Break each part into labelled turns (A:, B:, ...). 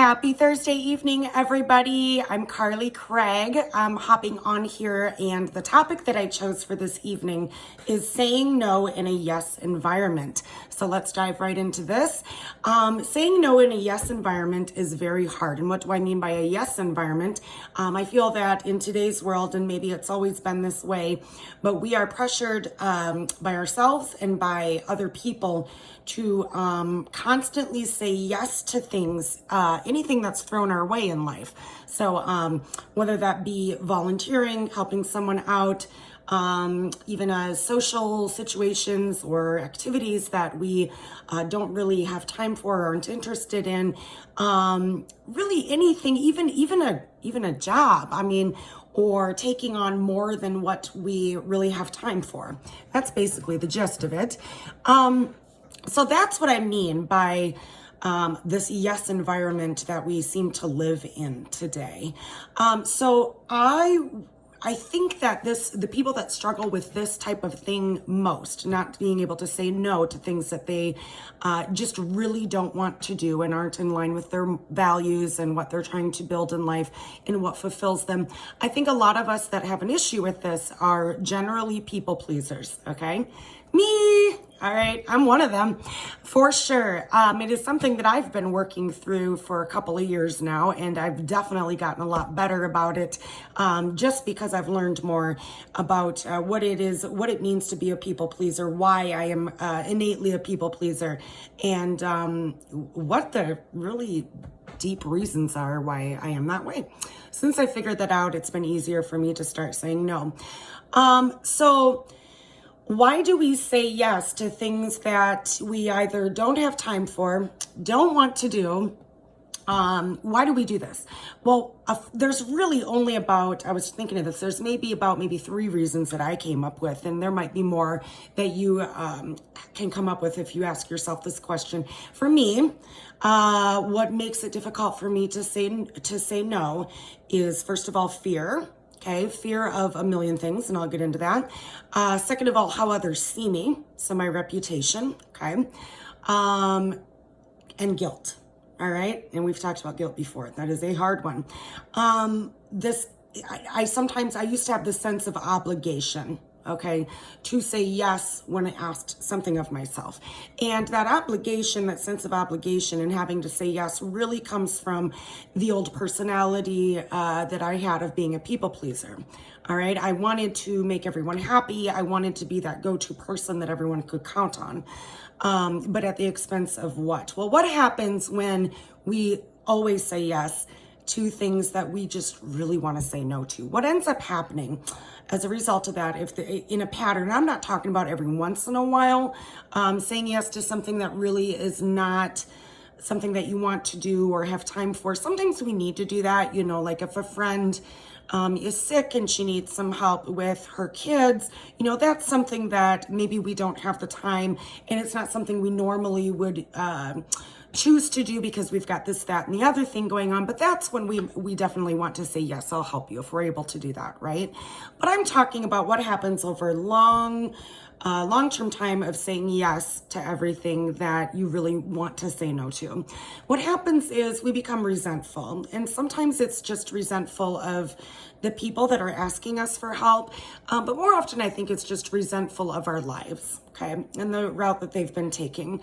A: Happy Thursday evening, everybody. I'm Carly Craig. I'm hopping on here, and the topic that I chose for this evening is saying no in a yes environment. So let's dive right into this. Saying no in a yes environment is very hard. And what do I mean by a yes environment? I feel that in today's world, and maybe it's always been this way, but we are pressured by ourselves and by other people to constantly say yes to things, anything that's thrown our way in life. So whether that be volunteering, helping someone out, even social situations or activities that we don't really have time for or aren't interested in, really anything, even a job. I mean, or taking on more than what we really have time for. That's basically the gist of it. So that's what I mean by this yes environment that we seem to live in today. So I think that the people that struggle with this type of thing most, not being able to say no to things that they just really don't want to do and aren't in line with their values and what they're trying to build in life and what fulfills them. I think a lot of us that have an issue with this are generally people pleasers, okay? Me, all right, I'm one of them for sure. It is something that I've been working through for a couple of years now, and I've definitely gotten a lot better about it, just because I've learned more about what it means to be a people pleaser, why I am innately a people pleaser, and what the really deep reasons are why I am that way. Since I figured that out, it's been easier for me to start saying no. So why do we say yes to things that we either don't have time for, don't want to do? Why do we do this? Well, there's really only I was thinking of this, there's maybe 3 reasons that I came up with, and there might be more that you can come up with if you ask yourself this question. For me, what makes it difficult for me to say no is, first of all, fear. Okay, fear of a million things, and I'll get into that. Second of all, how others see me, so my reputation, okay, and guilt, all right? And we've talked about guilt before. That is a hard one. I sometimes used to have this sense of obligation, okay, to say yes when I asked something of myself. And that obligation, that sense of obligation and having to say yes really comes from the old personality that I had of being a people pleaser. All right, I wanted to make everyone happy. I wanted to be that go-to person that everyone could count on. But at the expense of what? Well, what happens when we always say yes to things that we just really want to say no to? What ends up happening as a result of that, in a pattern, I'm not talking about every once in a while, saying yes to something that really is not something that you want to do or have time for. Sometimes we need to do that, like if a friend is sick and she needs some help with her kids, that's something that maybe we don't have the time, and it's not something we normally would choose to do because we've got this, that, and the other thing going on. But that's when we definitely want to say, yes, I'll help you, if we're able to do that, right? But I'm talking about what happens over long-term time of saying yes to everything that you really want to say no to. What happens is we become resentful, and sometimes it's just resentful of the people that are asking us for help, but more often I think it's just resentful of our lives, okay, and the route that they've been taking.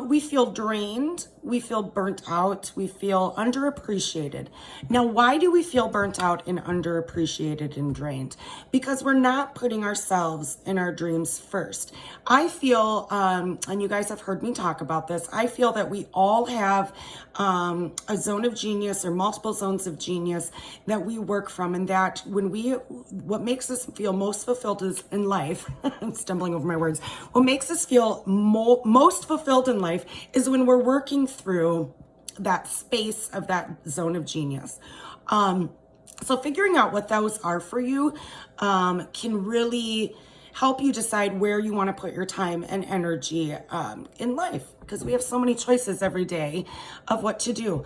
A: We feel drained, we feel burnt out, we feel underappreciated. Now, why do we feel burnt out and underappreciated and drained? Because we're not putting ourselves and our dreams first. I feel, and you guys have heard me talk about this, I feel that we all have a zone of genius or multiple zones of genius that we work from, and that what makes us feel most fulfilled is in life, I'm stumbling over my words, what makes us feel most fulfilled in life is when we're working through that space of that zone of genius. So figuring out what those are for you can really help you decide where you want to put your time and energy in life, because we have so many choices every day of what to do.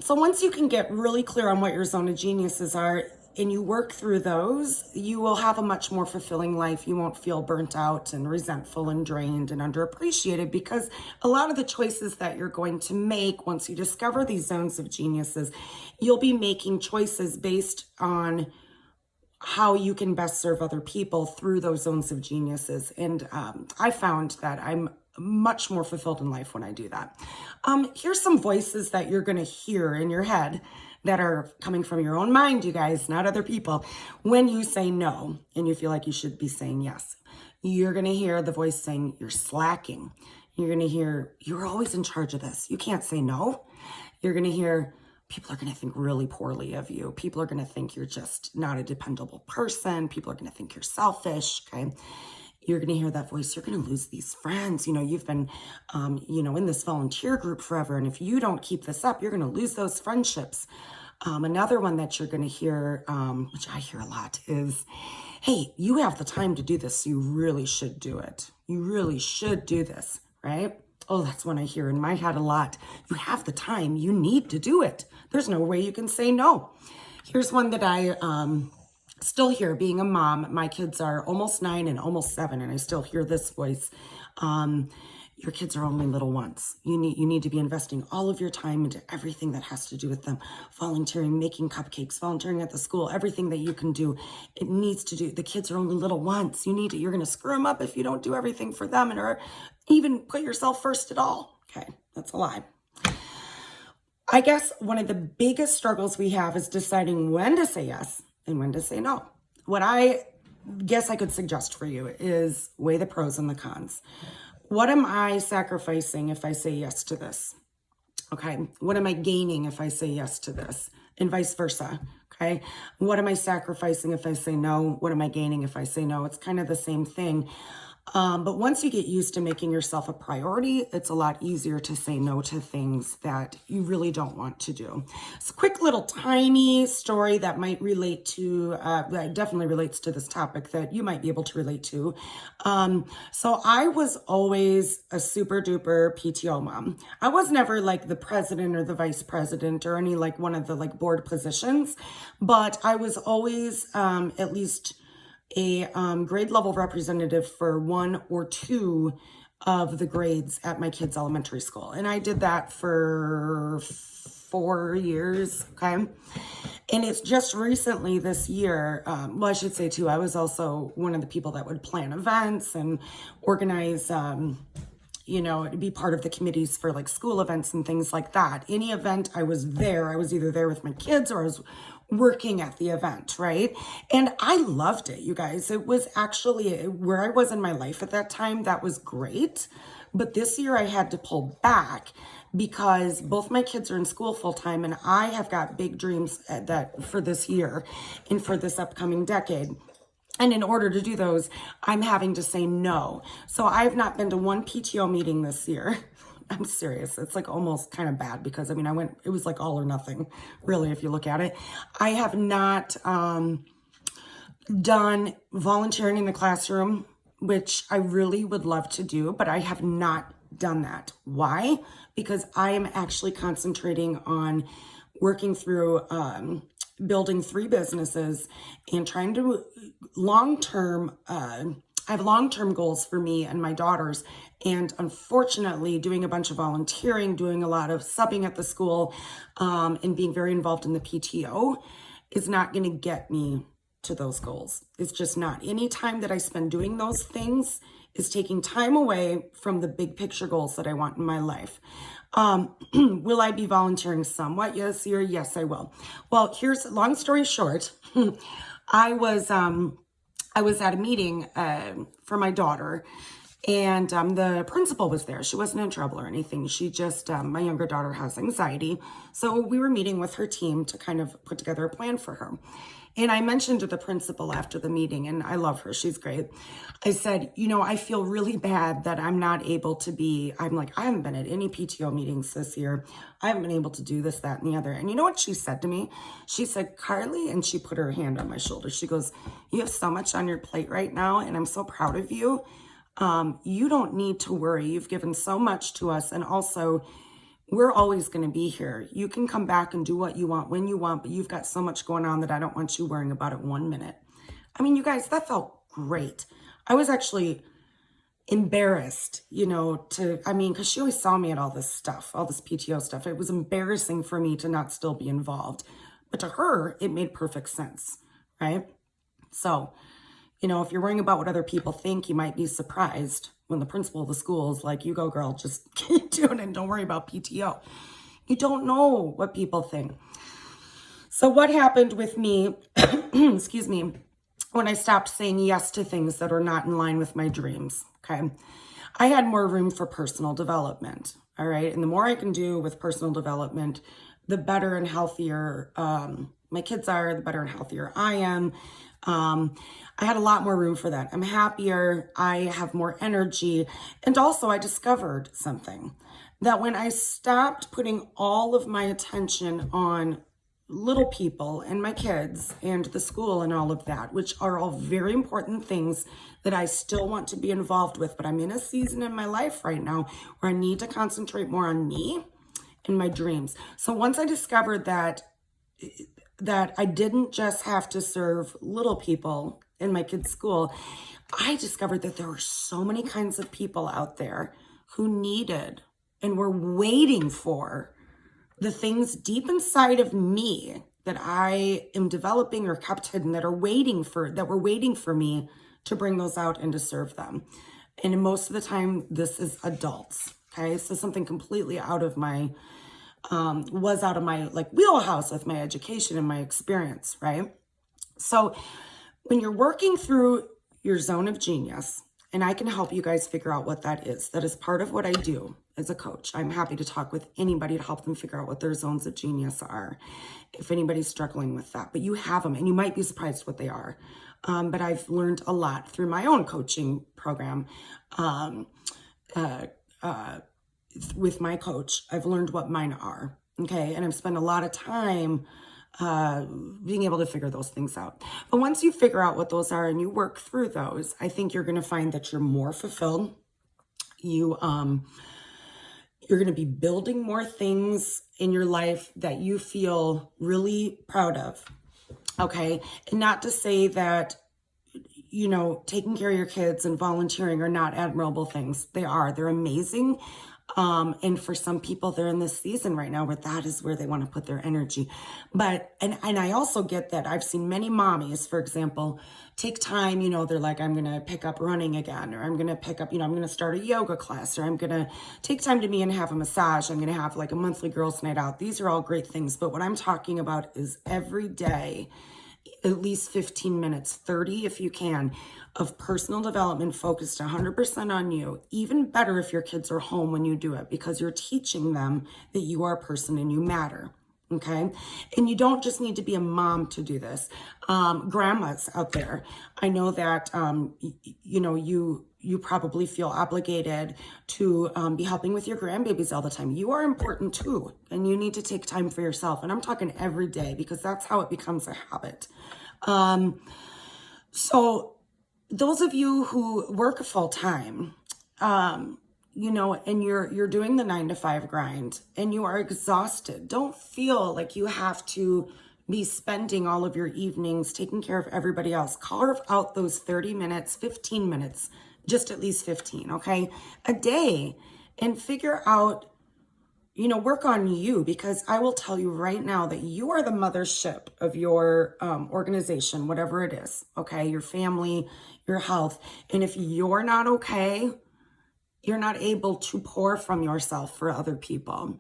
A: So once you can get really clear on what your zone of geniuses are, and you work through those, you will have a much more fulfilling life. You won't feel burnt out and resentful and drained and underappreciated, because a lot of the choices that you're going to make once you discover these zones of geniuses, you'll be making choices based on how you can best serve other people through those zones of geniuses. And I found that I'm much more fulfilled in life when I do that. Here's some voices that you're going to hear in your head that are coming from your own mind, you guys, not other people. When you say no and you feel like you should be saying yes, you're going to hear the voice saying you're slacking. You're going to hear you're always in charge of this. You can't say no. You're going to hear people are going to think really poorly of you. People are going to think you're just not a dependable person. People are going to think you're selfish. Okay. You're going to hear that voice. You're going to lose these friends. You've been, in this volunteer group forever. And if you don't keep this up, you're going to lose those friendships. Another one that you're going to hear, which I hear a lot, is, hey, you have the time to do this. So you really should do it. You really should do this, right? Oh, that's one I hear in my head a lot. You have the time. You need to do it. There's no way you can say no. Here's one that I still hear being a mom. My kids are almost 9 and almost 7, and I still hear this voice. Your kids are only little once. You need to be investing all of your time into everything that has to do with them. Volunteering, making cupcakes, volunteering at the school, everything that you can do. It needs to do. The kids are only little once. You're going to screw them up if you don't do everything for them or even put yourself first at all. Okay, that's a lie. I guess one of the biggest struggles we have is deciding when to say yes and when to say no. What I guess I could suggest for you is weigh the pros and the cons. What am I sacrificing if I say yes to this? Okay. What am I gaining if I say yes to this? And vice versa. Okay. What am I sacrificing if I say no? What am I gaining if I say no? It's kind of the same thing. But once you get used to making yourself a priority, it's a lot easier to say no to things that you really don't want to do. It's a quick little tiny story that might relate to, that definitely relates to this topic that you might be able to relate to. So I was always a super duper PTO mom. I was never like the president or the vice president or any like one of the like board positions, but I was always at least a grade level representative for 1 or 2 of the grades at my kids' elementary school. And I did that for 4 years, okay? And it's just recently this year, I should say too, I was also one of the people that would plan events and organize, to be part of the committees for like school events and things like that. Any event I was there, I was either there with my kids or I was working at the event, right? And I loved it, you guys. It was actually where I was in my life at that time. That was great. But this year I had to pull back because both my kids are in school full time and I have got big dreams that for this year and for this upcoming decade. And in order to do those, I'm having to say no. So I've not been to one PTO meeting this year. I'm serious. It's like almost kind of bad because it was like all or nothing, really, if you look at it. I have not done volunteering in the classroom, which I really would love to do, but I have not done that. Why? Because I am actually concentrating on working through building 3 businesses and trying to I have long-term goals for me and my daughters. And unfortunately, doing a bunch of volunteering, doing a lot of subbing at the school, and being very involved in the PTO is not going to get me to those goals. It's just not. Any time that I spend doing those things is taking time away from the big picture goals that I want in my life. Will I be volunteering somewhat? Yes, yes, I will. Well, here's long story short. I was at a meeting for my daughter, and the principal was there. She wasn't in trouble or anything. She just, my younger daughter has anxiety. So we were meeting with her team to kind of put together a plan for her. And I mentioned to the principal after the meeting, and I love her, she's great. I said, I feel really bad that I'm not able to I haven't been at any PTO meetings this year. I haven't been able to do this, that, and the other. And you know what she said to me? She said, Carly, and she put her hand on my shoulder. She goes, you have so much on your plate right now, and I'm so proud of you. You don't need to worry. You've given so much to us. And also, we're always going to be here. You can come back and do what you want when you want, but you've got so much going on that I don't want you worrying about it 1 minute. I mean, you guys, that felt great. I was actually embarrassed, because she always saw me at all this stuff, all this PTO stuff. It was embarrassing for me to not still be involved. But to her, it made perfect sense, right? So, if you're worrying about what other people think, you might be surprised when the principal of the school is like, you go girl, just keep doing it and don't worry about PTO. You don't know what people think. So what happened with me, excuse me, when I stopped saying yes to things that are not in line with my dreams, okay? I had more room for personal development, all right? And the more I can do with personal development, the better and healthier my kids are, the better and healthier I am. I had a lot more room for that. I'm happier, I have more energy. And also I discovered something, that when I stopped putting all of my attention on little people and my kids and the school and all of that, which are all very important things that I still want to be involved with, but I'm in a season in my life right now where I need to concentrate more on me and my dreams. So once I discovered that I didn't just have to serve little people in my kids' school, I discovered that there were so many kinds of people out there who needed and were waiting for the things deep inside of me that I am developing or kept hidden that were waiting for me to bring those out and to serve them. And most of the time, this is adults, okay? So something completely out of my wheelhouse with my education and my experience, right? So when you're working through your zone of genius, and I can help you guys figure out what that is part of what I do as a coach. I'm happy to talk with anybody to help them figure out what their zones of genius are, if anybody's struggling with that. But you have them, and you might be surprised what they are. But I've learned a lot through my own coaching program. With my coach, I've learned what mine are, okay? And I've spent a lot of time being able to figure those things out. But once you figure out what those are and you work through those, I think you're going to find that you're more fulfilled. You're going to be building more things in your life that you feel really proud of, okay? And not to say that, taking care of your kids and volunteering are not admirable things. They're amazing. And for some people, they're in this season right now where that is where they want to put their energy. But, and I also get that. I've seen many mommies, for example, take time, they're like, I'm going to pick up running again, or I'm going to pick up, I'm going to start a yoga class, or I'm going to take time to me and have a massage. I'm going to have like a monthly girls' night out. These are all great things. But what I'm talking about is every day, at least 15 minutes, 30 if you can, of personal development focused 100% on you. Even better if your kids are home when you do it, because you're teaching them that you are a person and you matter, okay? And you don't just need to be a mom to do this. Grandmas out there, I know that, you probably feel obligated to be helping with your grandbabies all the time. You are important too, and you need to take time for yourself. And I'm talking every day, because that's how it becomes a habit. So those of you who work full time, and you're doing the 9-to-5 grind and you are exhausted, don't feel like you have to be spending all of your evenings taking care of everybody else. Carve out those 30 minutes, 15 minutes, just at least 15, okay, a day, and figure out, work on you, because I will tell you right now that you are the mothership of your organization, whatever it is, okay, your family, your health. And if you're not okay, you're not able to pour from yourself for other people.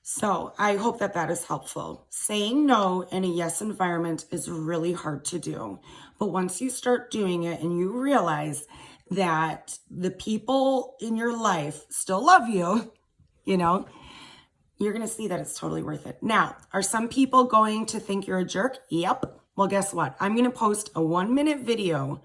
A: So I hope that is helpful. Saying no in a yes environment is really hard to do. But once you start doing it and you realize that the people in your life still love you, you're going to see that it's totally worth it. Now, are some people going to think you're a jerk? Yep. Well, guess what? I'm going to post a 1-minute video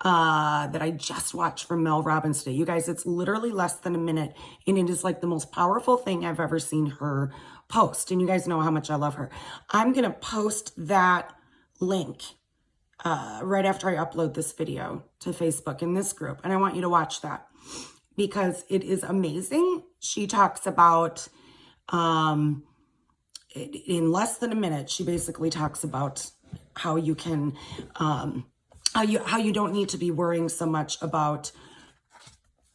A: that I just watched from Mel Robbins today. You guys, it's literally less than a minute, and it is like the most powerful thing I've ever seen her post. And you guys know how much I love her. I'm going to post that link right after I upload this video to Facebook in this group, and I want you to watch that. because it is amazing. She talks about, in less than a minute, she basically talks about how you can, how you don't need to be worrying so much about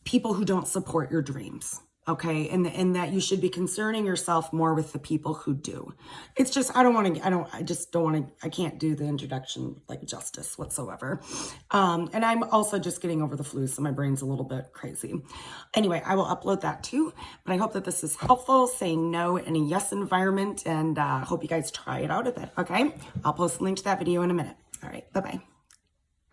A: people who don't support your dreams. Okay. And that you should be concerning yourself more with the people who do. It's just, I can't do the introduction like justice whatsoever. And I'm also just getting over the flu, so my brain's a little bit crazy. Anyway, I will upload that too, but I hope that this is helpful, saying no in a yes environment, and hope you guys try it out a bit. Okay. I'll post a link to that video in a minute. All right. Bye-bye.